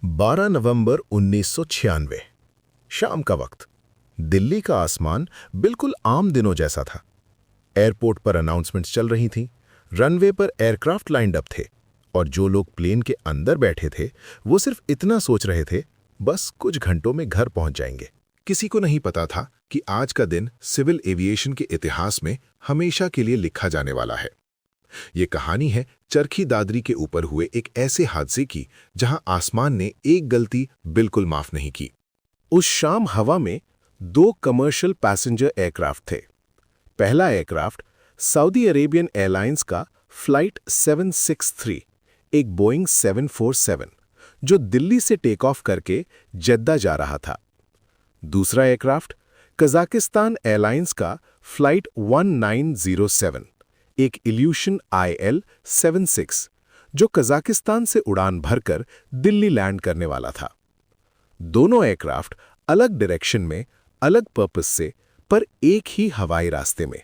12 नवंबर 1996 शाम का वक्त। दिल्ली का आसमान बिल्कुल आम दिनों जैसा था। एयरपोर्ट पर अनाउंसमेंट्स चल रही थीं, रनवे पर एयरक्राफ्ट लाइंड अप थे और जो लोग प्लेन के अंदर बैठे थे वो सिर्फ इतना सोच रहे थे, बस कुछ घंटों में घर पहुंच जाएंगे। किसी को नहीं पता था कि आज का दिन सिविल एविएशन के इतिहास में हमेशा के लिए लिखा जाने वाला है। ये कहानी है चरखी दादरी के ऊपर हुए एक ऐसे हादसे की जहां आसमान ने एक गलती बिल्कुल माफ नहीं की। उस शाम हवा में दो कमर्शियल पैसेंजर एयरक्राफ्ट थे। पहला एयरक्राफ्ट सऊदी अरेबियन एयरलाइंस का फ्लाइट 763, एक बोइंग 747, जो दिल्ली से टेक ऑफ करके जेद्दा जा रहा था। दूसरा एयरक्राफ्ट कजाकिस्तान एयरलाइंस का फ्लाइट 1907, एक इल्यूशन IL-76, जो कजाकिस्तान से उड़ान भरकर दिल्ली लैंड करने वाला था। दोनों एयरक्राफ्ट अलग डायरेक्शन में, अलग पर्पस से, पर एक ही हवाई रास्ते में।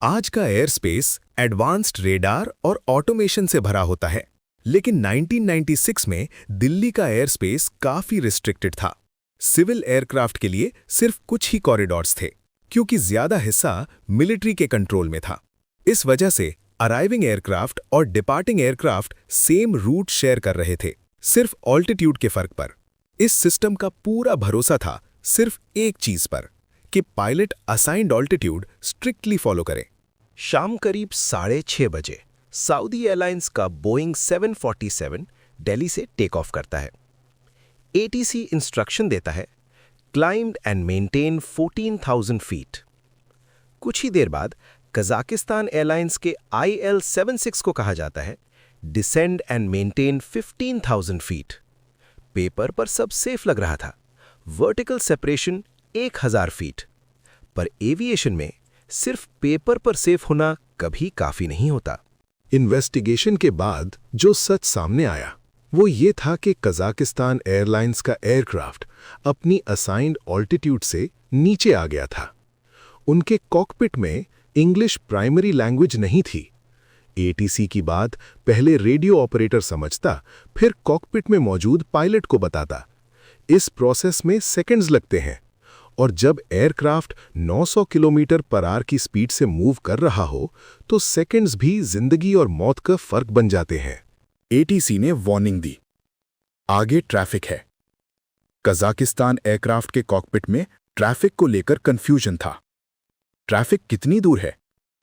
आज का एयर स्पेस एडवांस्ड रेडार और ऑटोमेशन से भरा होता है, लेकिन 1996 में दिल्ली का एयर स्पेस काफी रिस्ट्रिक्टेड था। सिविल एयरक्राफ्ट के लिए सिर्फ कुछ ही कॉरिडोर्स थे, क्योंकि ज्यादा हिस्सा मिलिट्री के कंट्रोल में था। इस वजह से अराइविंग एयरक्राफ्ट और departing aircraft same route share कर रहे थे, सिर्फ ऑल्टीट्यूड के फर्क पर। इस सिस्टम का पूरा भरोसा था सिर्फ एक चीज पर, कि pilot assigned altitude strictly follow करें। शाम करीब 6:30 बजे सऊदी एयरलाइंस का बोइंग 747 दिल्ली से टेक ऑफ करता है। ATC इंस्ट्रक्शन देता है, क्लाइंब एंड मेंटेन 14,000 फीट। कुछ ही देर बाद कजाकिस्तान एयरलाइंस के IL-76 को कहा जाता है, descend and maintain 15,000 feet. Paper पर सब सेफ लग रहा था, वर्टिकल सेपरेशन 1,000 फीट। पर एविएशन में सिर्फ पेपर पर सेफ होना कभी काफी नहीं होता। इन्वेस्टिगेशन के बाद जो सच सामने आया वो ये था कि कजाकिस्तान एयरलाइंस का एयरक्राफ्ट अपनी असाइंड ऑल्टीट्यूड से नीचे आ गया था। उनके कॉकपिट में इंग्लिश प्राइमरी लैंग्वेज नहीं थी। ATC की बात पहले रेडियो ऑपरेटर समझता, फिर कॉकपिट में मौजूद पायलट को बताता। इस प्रोसेस में सेकंड्स लगते हैं, और जब एयरक्राफ्ट 900 किलोमीटर पर आवर की स्पीड से मूव कर रहा हो तो सेकंड्स भी जिंदगी और मौत का फर्क बन जाते हैं। ATC ने वार्निंग दी, आगे ट्रैफिक है। कजाकिस्तान एयरक्राफ्ट के कॉकपिट में ट्रैफिक को लेकर कंफ्यूजन था। ट्रैफिक कितनी दूर है,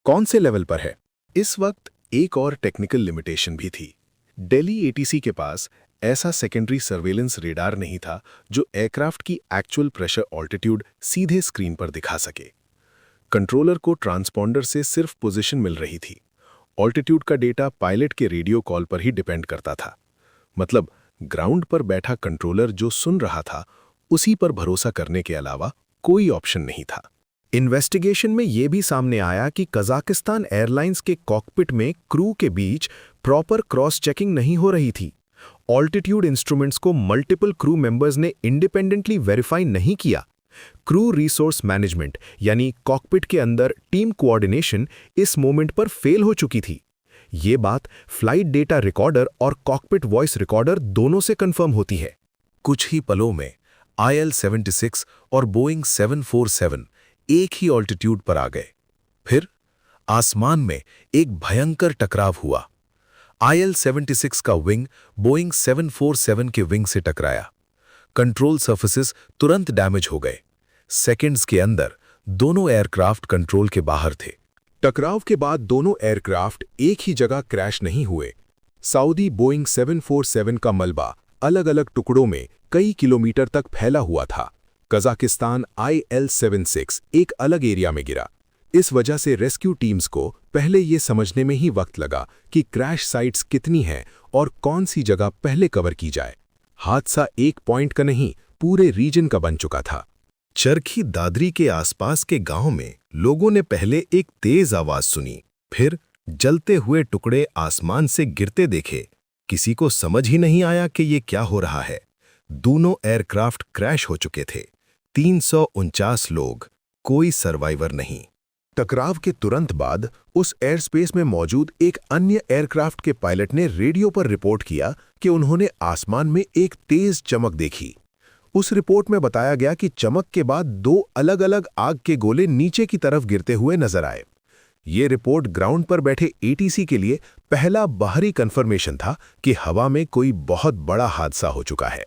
कौन से लेवल पर है? इस वक्त एक और टेक्निकल लिमिटेशन भी थी। दिल्ली ATC के पास ऐसा सेकेंडरी सर्वेलेंस रेडार नहीं था जो एयरक्राफ्ट की एक्चुअल प्रेशर ऑल्टीट्यूड सीधे स्क्रीन पर दिखा सके। कंट्रोलर को ट्रांसपॉन्डर से सिर्फ पोजीशन मिल रही थी। ऑल्टीट्यूड का डेटा पायलट के रेडियो कॉल पर ही डिपेंड करता था। मतलब ग्राउंड पर बैठा कंट्रोलर जो सुन रहा था उसी पर भरोसा करने के अलावा कोई ऑप्शन नहीं था। इन्वेस्टिगेशन में यह भी सामने आया कि कजाकिस्तान एयरलाइंस के कॉकपिट में क्रू के बीच प्रॉपर क्रॉस चेकिंग नहीं हो रही थी। ऑल्टीट्यूड इंस्ट्रूमेंट्स को मल्टीपल क्रू मेंबर्स ने इंडिपेंडेंटली वेरीफाई नहीं किया। क्रू रिसोर्स मैनेजमेंट यानी कॉकपिट के अंदर टीम कोऑर्डिनेशन इस मोमेंट पर फेल हो चुकी थी। ये बात फ्लाइट डेटा रिकॉर्डर और कॉकपिट वॉइस रिकॉर्डर दोनों से कंफर्म होती है। कुछ ही पलों में IL-76 और बोइंग 747 एक ही ऑल्टीट्यूड पर आ गए। फिर आसमान में एक भयंकर टकराव हुआ। IL-76 का विंग बोइंग 747 के विंग से टकराया। कंट्रोल सर्फेसेस तुरंत डैमेज हो गए। सेकंड्स के अंदर दोनों एयरक्राफ्ट कंट्रोल के बाहर थे। टकराव के बाद दोनों एयरक्राफ्ट एक ही जगह क्रैश नहीं हुए। सऊदी बोइंग 747 का मलबा अलग अलग टुकड़ों में कई किलोमीटर तक फैला हुआ था। कजाकिस्तान IL-76 एक अलग एरिया में गिरा। इस वजह से रेस्क्यू टीम्स को पहले ये समझने में ही वक्त लगा कि क्रैश साइट्स कितनी हैं और कौन सी जगह पहले कवर की जाए। हादसा एक पॉइंट का नहीं, पूरे रीजन का बन चुका था। चरखी दादरी के आसपास के गांव में लोगों ने पहले एक तेज आवाज सुनी, फिर जलते हुए टुकड़े आसमान से गिरते देखे। किसी को समझ ही नहीं आया कि ये क्या हो रहा है। दोनों एयरक्राफ्ट क्रैश हो चुके थे। 349 लोग, कोई सर्वाइवर नहीं। टकराव के तुरंत बाद उस एयरस्पेस में मौजूद एक अन्य एयरक्राफ्ट के पायलट ने रेडियो पर रिपोर्ट किया कि उन्होंने आसमान में एक तेज चमक देखी। उस रिपोर्ट में बताया गया कि चमक के बाद 2 अलग-अलग आग के गोले नीचे की तरफ गिरते हुए नजर आए। ये रिपोर्ट ग्राउंड पर बैठे एटीसी के लिए पहला बाहरी कंफर्मेशन था कि हवा में कोई बहुत बड़ा हादसा हो चुका है।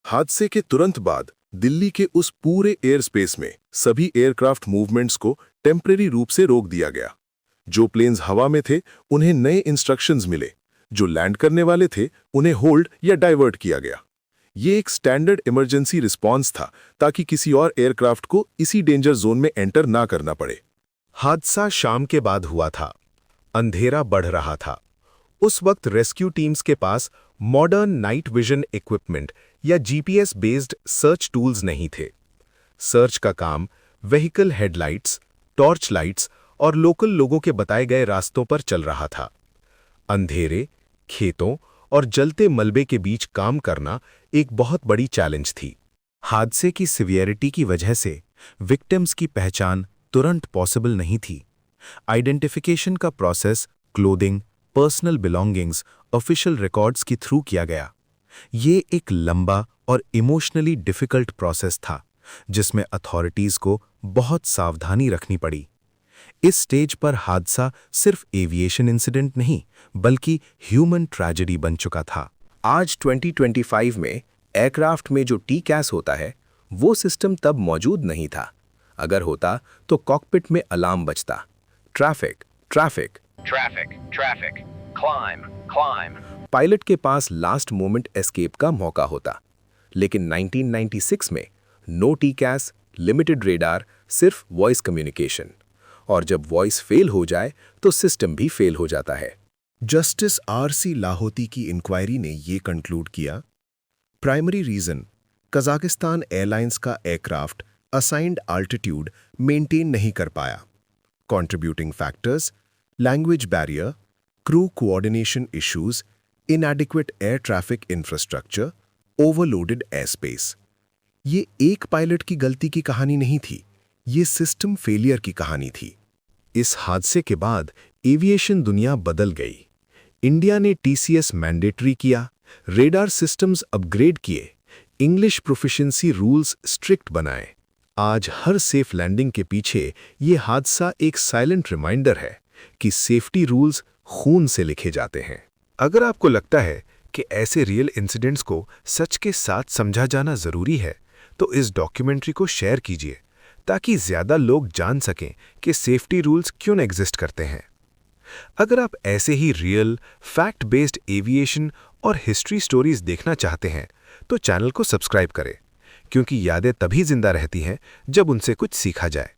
हादसे के तुरंत बाद दिल्ली के उस पूरे एयर स्पेस में सभी एयरक्राफ्ट मूवमेंट्स को टेम्परेरी रूप से रोक दिया गया। जो प्लेन्स हवा में थे उन्हें नए इंस्ट्रक्शंस मिले, जो लैंड करने वाले थे उन्हें होल्ड या डाइवर्ट किया गया। ये एक स्टैंडर्ड इमरजेंसी रिस्पॉन्स था ताकि किसी और एयरक्राफ्ट को इसी डेंजर जोन में एंटर ना करना पड़े। हादसा शाम के बाद हुआ था। अंधेरा बढ़ रहा था। उस वक्त रेस्क्यू टीम्स के पास मॉडर्न नाइट विजन इक्विपमेंट या जीपीएस बेस्ड सर्च टूल्स नहीं थे। सर्च का काम व्हीकल हेडलाइट्स, टॉर्च लाइट्स और लोकल लोगों के बताए गए रास्तों पर चल रहा था। अंधेरे, खेतों और जलते मलबे के बीच काम करना एक बहुत बड़ी चैलेंज थी। हादसे की सिवियरिटी की वजह से विक्टिम्स की पहचान तुरंत पॉसिबल नहीं थी। आइडेंटिफिकेशन का process clothing, personal belongings, official records के थ्रू किया गया। ये एक लंबा और इमोशनली डिफिकल्ट प्रोसेस था जिसमें अथॉरिटीज को बहुत सावधानी रखनी पड़ी। इस स्टेज पर हादसा सिर्फ एविएशन इंसिडेंट नहीं बल्कि ह्यूमन ट्रेजेडी बन चुका था। आज 2025 में एयरक्राफ्ट में जो टीकैस होता है वो सिस्टम तब मौजूद नहीं था। अगर होता तो कॉकपिट में अलार्म बजता, traffic traffic Traffic, traffic, climb, climb. Pilot के पास लास्ट मोमेंट एस्केप का मौका होता। लेकिन 1996 में नो टीकैस, लिमिटेड रेडार, सिर्फ वॉइस कम्युनिकेशन। और जब वॉइस फेल हो जाए तो सिस्टम भी फेल हो जाता है। Justice RC. लाहोती की इंक्वायरी ने ये कंक्लूड किया, प्राइमरी रीजन कजाकिस्तान एयरलाइंस का एयरक्राफ्ट असाइंड आल्टीट्यूड मेंटेन नहीं कर पाया। Contributing factors language barrier, crew coordination issues, इनएडिक्वेट air traffic infrastructure, overloaded air space. ये एक पायलट की गलती की कहानी नहीं थी, ये सिस्टम फेलियर की कहानी थी। इस हादसे के बाद एविएशन दुनिया बदल गई। इंडिया ने टीसीएस मैंडेटरी किया, रेडार सिस्टम्स अपग्रेड किए, इंग्लिश प्रोफिशिएंसी रूल्स स्ट्रिक्ट बनाए। आज हर सेफ लैंडिंग के पीछे ये हादसा एक साइलेंट रिमाइंडर है कि सेफ्टी रूल्स खून से लिखे जाते हैं। अगर आपको लगता है कि ऐसे रियल इंसिडेंट्स को सच के साथ समझा जाना जरूरी है तो इस डॉक्यूमेंट्री को शेयर कीजिए ताकि ज्यादा लोग जान सकें कि सेफ्टी रूल्स क्यों एग्जिस्ट करते हैं। अगर आप ऐसे ही रियल फैक्ट बेस्ड एविएशन और हिस्ट्री स्टोरीज देखना चाहते हैं तो चैनल को सब्सक्राइब करें, क्योंकि यादें तभी जिंदा रहती हैं जब उनसे कुछ सीखा जाए।